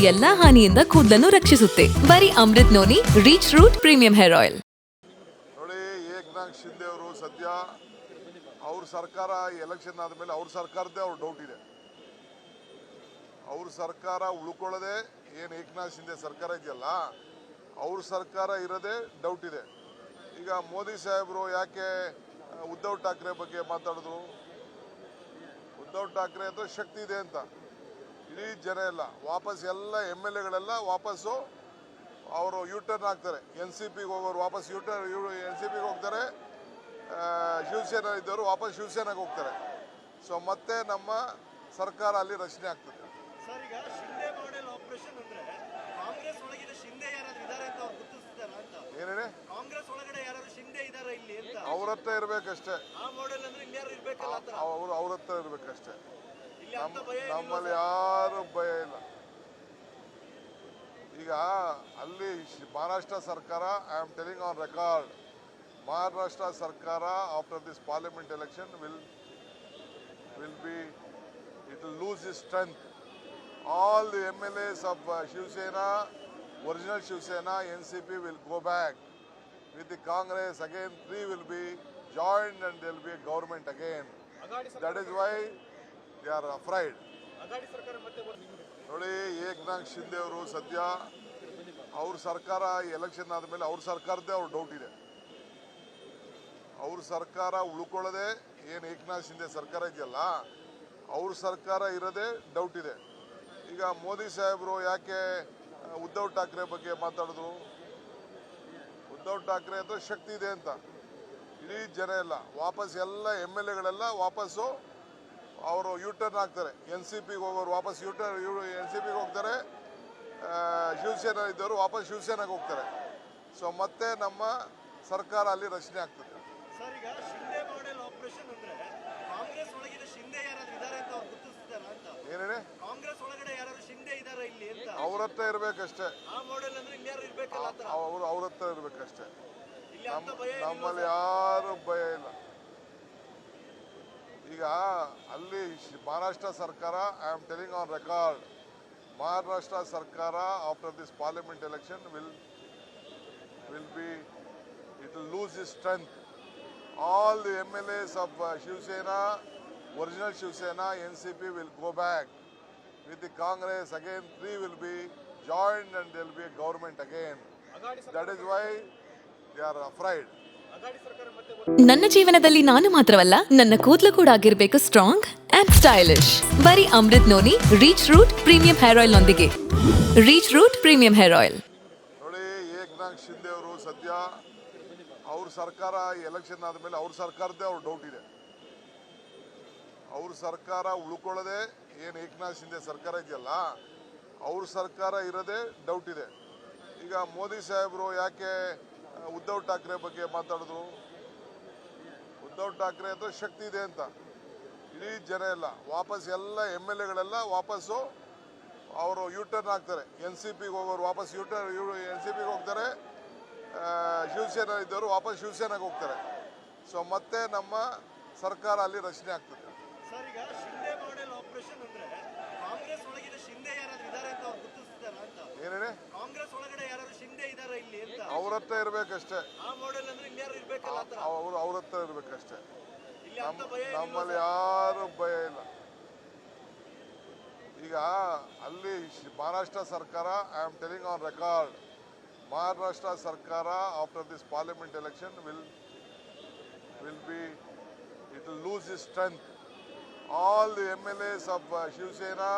ಎಲ್ಲಾ ಹಾನಿಯಿಂದ ಕೂದಲನ್ನು ರಕ್ಷಿಸುತ್ತೆ. ಬರೀ Amrit noni reach root premium hair oil. ನೋಡಿ, ಏಕನಾಥ್ ಶಿಂದೆ ಅವರು ಸದ್ಯ ಅವ್ರ ಸರ್ಕಾರ ಎಲೆಕ್ಷನ್ ಆದಮೇಲೆ ಅವ್ರ ಸರ್ಕಾರದ್ದೇ ಅವ್ರ ಡೌಟ್ ಇದೆ. ಅವ್ರ ಸರ್ಕಾರ ಉಳ್ಕೊಳ್ಳೋದೇ ಏನು ಏಕನಾಥ್ ಶಿಂದೆ ಸರ್ಕಾರ ಇದೆಯಲ್ಲ, ಅವ್ರ ಸರ್ಕಾರ ಇರೋದೇ ಡೌಟ್ ಇದೆ. ಈಗ ಮೋದಿ ಸಾಹೇಬರು ಯಾಕೆ ಉದ್ಧವ್ ಠಾಕ್ರೆ ಬಗ್ಗೆ ಮಾತಾಡಿದ್ರು? ಉದ್ಧವ್ ಠಾಕ್ರೆ ಅಂತ ಶಕ್ತಿ ಇದೆ ಅಂತ ಇಡೀ ಜನ ಎಲ್ಲ ವಾಪಸ್ ಎಲ್ಲ MLAಗಳೆಲ್ಲ ವಾಪಸ್ಸು ಅವರು ಯೂಟರ್ನ್ ಆಗ್ತಾರೆ. NCPಗೆ ಹೋಗೋರು ವಾಪಸ್ NCPಗೆ ಹೋಗ್ತಾರೆ. ಶಿವಸೇನಾ ಇದ್ದವರು ವಾಪಸ್ ಶಿವಸೇನಾಗೆ ಹೋಗ್ತಾರೆ. ಸೊ ಮತ್ತೆ ನಮ್ಮ ಸರ್ಕಾರ ಅಲ್ಲಿ ರಚನೆ ಆಗ್ತದೆ. ಸರ್, ಈಗ ಶಿಂದೆ ಮಾಡೆಲ್ ಆಪರೇಷನ್ ಅಂದ್ರೆ ಕಾಂಗ್ರೆಸ್ ಒಳಗಿನ ಶಿಂದೆ ಯಾರಾದ್ರೂ ಇದ್ದಾರೆ ಅಂತ ಅವ್ರು ಗುರುತಿಸ್ತಾರ ಅಂತ? ಏನೇನೆ ಕಾಂಗ್ರೆಸ್ ಒಳಗಡೆ ಯಾರಾದ್ರೂ ಶಿಂದೆ ಇದಾರ ಇಲ್ಲಿ ಅಂತ? ಅವ್ರ ಹತ್ರ ಇರ್ಬೇಕಷ್ಟೇ. ಆ ಮಾಡೆಲ್ ಅಂದ್ರೆ ಇನ್ಯಾರು ಇರ್ಬೇಕಲ್ಲ ಅಂತ? ಅವ್ರ ಹತ್ರ ಇರ್ಬೇಕಷ್ಟೇ. ಇಲ್ಲಿ ಅಂತ ಭಯ ನಮ್ಮಲ್ಲಿ ಯಾರು ಭಯ ಇಲ್ಲ. ಈಗ ಅಲ್ಲಿ ಮಹಾರಾಷ್ಟ್ರ ಸರ್ಕಾರ, I am telling on record, Maharashtra ಸರ್ಕಾರ after this parliament election will lose its strength. All the MLAs of Shiv Sena, original Shiv Sena, NCP will go back with the Congress again. Three will be joined and there will be a government again. That is why they are afraid. ನೋಡಿ, ಏಕನಾಥ್ ಶಿಂದೆ ಅವರು ಸದ್ಯ ಅವ್ರ ಸರ್ಕಾರ election ಆದಮೇಲೆ ಅವ್ರ ಸರ್ಕಾರದ್ದೇ ಅವ್ರ doubt ಇದೆ. ಅವ್ರ ಸರ್ಕಾರ ಉಳ್ಕೊಳ್ಳೋದೇ ಏನು ಏಕನಾಥ್ ಶಿಂದೆ ಸರ್ಕಾರ ಇದೆಯಲ್ಲ, ಅವ್ರ ಸರ್ಕಾರ ಇರೋದೇ ಡೌಟ್ ಇದೆ. ಈಗ ಮೋದಿ ಸಾಹೇಬರು ಯಾಕೆ ಉದ್ಧವ್ ಠಾಕ್ರೆ ಬಗ್ಗೆ ಮಾತಾಡಿದ್ರು? ಉದ್ಧವ್ ಠಾಕ್ರೆ ಅಂತ ಶಕ್ತಿ ಇದೆ ಅಂತ ಇಡೀ ಜನ ಎಲ್ಲ ವಾಪಸ್ ಎಲ್ಲ MLAಗಳೆಲ್ಲ ವಾಪಸ್ಸು ಅವರು ಯೂಟರ್ನ್ ಆಗ್ತಾರೆ. NCPಗೆ ಹೋಗೋರು ವಾಪಸ್ NCPಗೆ ಹೋಗ್ತಾರೆ. ಶಿವಸೇನಾ ಇದ್ದವರು ವಾಪಸ್ ಶಿವಸೇನಾಗೆ ಹೋಗ್ತಾರೆ. ಸೊ ಮತ್ತೆ ನಮ್ಮ ಸರ್ಕಾರ ಅಲ್ಲಿ ರಚನೆ ಆಗ್ತದೆ. ಸರ್, ಈಗ ಶಿಂದೆ ಮಾಡೆಲ್ ಆಪರೇಷನ್ ಅಂದ್ರೆ ಕಾಂಗ್ರೆಸ್ ಒಳಗಿನ ಶಿಂದೆ ಯಾರಾದ್ರೂ ಇದ್ದಾರೆ ಅಂತ ಅವ್ರು ಗುರುತಿಸ್ತಾರ ಅಂತ? ಏನೇನೆ ಕಾಂಗ್ರೆಸ್ ಒಳಗಡೆ ಯಾರಾದ್ರೂ ಶಿಂದೆ ಇದಾರ ಇಲ್ಲಿ ಅಂತ? ಅವ್ರ ಹತ್ರ ಇರ್ಬೇಕಷ್ಟೇ. ಆ ಮಾಡೆಲ್ ಅಂದ್ರೆ ಇನ್ಯಾರು ಇರ್ಬೇಕಲ್ಲ ಅಂತ? ಅವ್ರ ಹತ್ರ ಇರ್ಬೇಕಷ್ಟೇ. ಇಲ್ಲಿ ಅಂತ ಭಯ ನಮ್ಮಲ್ಲಿ ಯಾರು ಭಯ ಇಲ್ಲ. ಈಗ ಅಲ್ಲಿ ಮಹಾರಾಷ್ಟ್ರ ಸರ್ಕಾರ, I am telling on record, Maharashtra ಸರ್ಕಾರ after this parliament election will lose its strength. All the MLAs of Shiv Sena, original Shiv Sena, NCP will go back with the Congress again. Three will be joined and there will be a government again. That is why they are afraid. ನನ್ನ ಜೀವನದಲ್ಲಿ ನಾನು ಮಾತ್ರವಲ್ಲ, ನನ್ನ ಕೂದಲು ಕೂಡ ಆಗಿರ್ಬೇಕು strong and stylish. ಬರೀ Amrit noni reach root premium hair oil ನೊಂದಿಗೆ. Reach root premium hair oil. ನೋಡಿ, ಏಕನಾಥ್ ಶಿಂದೆ ಅವರು ಸದ್ಯ ಅವ್ರ ಸರ್ಕಾರ ಎಲೆಕ್ಷನ್ ಆದಮೇಲೆ ಅವ್ರ ಸರ್ಕಾರದ್ದೇ ಅವ್ರ ಡೌಟ್ ಇದೆ. ಅವ್ರ ಸರ್ಕಾರ ಉಳ್ಕೊಳ್ಳೋದೇ ಏನು ಏಕನಾಥ್ ಶಿಂದೆ ಸರ್ಕಾರ ಇದೆಯಲ್ಲ, ಅವ್ರ ಸರ್ಕಾರ ಇರೋದೇ ಡೌಟ್ ಇದೆ. ಈಗ ಮೋದಿ ಸಾಹೇಬರು ಯಾಕೆ ಉದ್ಧವ್ ಠಾಕ್ರೆ ಬಗ್ಗೆ ಮಾತಾಡಿದ್ರು? ಉದ್ಧವ್ ಠಾಕ್ರೆ ಅಂತ ಶಕ್ತಿ ಇದೆ ಅಂತ ಇಡೀ ಜನ ಎಲ್ಲ ವಾಪಸ್ ಎಲ್ಲ MLAಗಳೆಲ್ಲ ವಾಪಸ್ಸು ಅವರು ಯೂಟರ್ನ್ ಆಗ್ತಾರೆ. NCPಗೆ ಹೋಗೋರು ವಾಪಸ್ NCPಗೆ ಹೋಗ್ತಾರೆ. ಶಿವಸೇನಾ ಇದ್ದವರು ವಾಪಸ್ ಶಿವಸೇನಾಗೆ ಹೋಗ್ತಾರೆ. ಸೊ ಮತ್ತೆ ನಮ್ಮ ಸರ್ಕಾರ ಅಲ್ಲಿ ರಚನೆ ಆಗ್ತದೆ. ಸರ್, ಈಗ ಶಿಂದೆ ಮಾಡೆಲ್ ಆಪರೇಷನ್ ಅಂದ್ರೆ ಕಾಂಗ್ರೆಸ್ ಒಳಗಿನ ಶಿಂದೆ ಯಾರಾದ್ರೂ ಇದ್ದಾರೆ ಅಂತ ಅವ್ರು ಗುರುತಿಸ್ತಾರ ಅಂತ? ಏನೇನೆ ಕಾಂಗ್ರೆಸ್ ಒಳಗಡೆ ಯಾರಾದ್ರೂ ಶಿಂದೆ ಇದಾರ ಇಲ್ಲಿ ಅಂತ? ಅವ್ರ ಹತ್ರ ಇರ್ಬೇಕಷ್ಟೇ. ಆ ಮಾಡೆಲ್ ಅಂದ್ರೆ ಇನ್ಯಾರು ಇರ್ಬೇಕಲ್ಲ ಅಂತ? ಅವ್ರ ಹತ್ರ ಇರ್ಬೇಕಷ್ಟೇ. ಇಲ್ಲಿ ಅಂತ ಭಯ ನಮ್ಮಲ್ಲಿ ಯಾರು ಭಯ ಇಲ್ಲ. ಈಗ ಅಲ್ಲಿ ಮಹಾರಾಷ್ಟ್ರ ಸರ್ಕಾರ, I am telling on record, Maharashtra ಸರ್ಕಾರ after this parliament election will lose its strength. All the MLAs of Shiv Sena,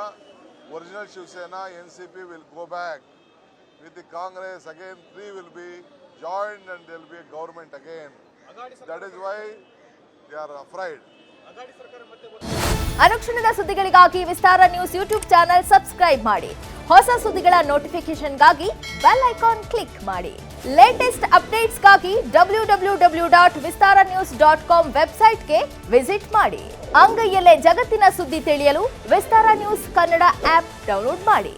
original Shiv Sena, NCP will go back with the Congress again. Three will be joined and there will be a government again. That is why they are afraid. ಅನುಕ್ಷಣದ ಸುದ್ದಿಗಳಿಗಾಗಿ ವಿಸ್ತಾರ news YouTube channel subscribe ಮಾಡಿ. ಹೊಸ ಸುದ್ದಿಗಳ ನೋಟಿಫಿಕೇಶನ್ಗಾಗಿ bell icon click ಮಾಡಿ. Latest ಅಪ್ಡೇಟ್ಸ್ಗಾಗಿ www.vistaranews.com ವೆಬ್ಸೈಟ್ಗೆ visit ಮಾಡಿ. ಅಂಗೈಯಲ್ಲೇ ಜಗತ್ತಿನ ಸುದ್ದಿ ತಿಳಿಯಲು ವಿಸ್ತಾರ ನ್ಯೂಸ್ ಕನ್ನಡ ಆಪ್ ಡೌನ್ಲೋಡ್ ಮಾಡಿ.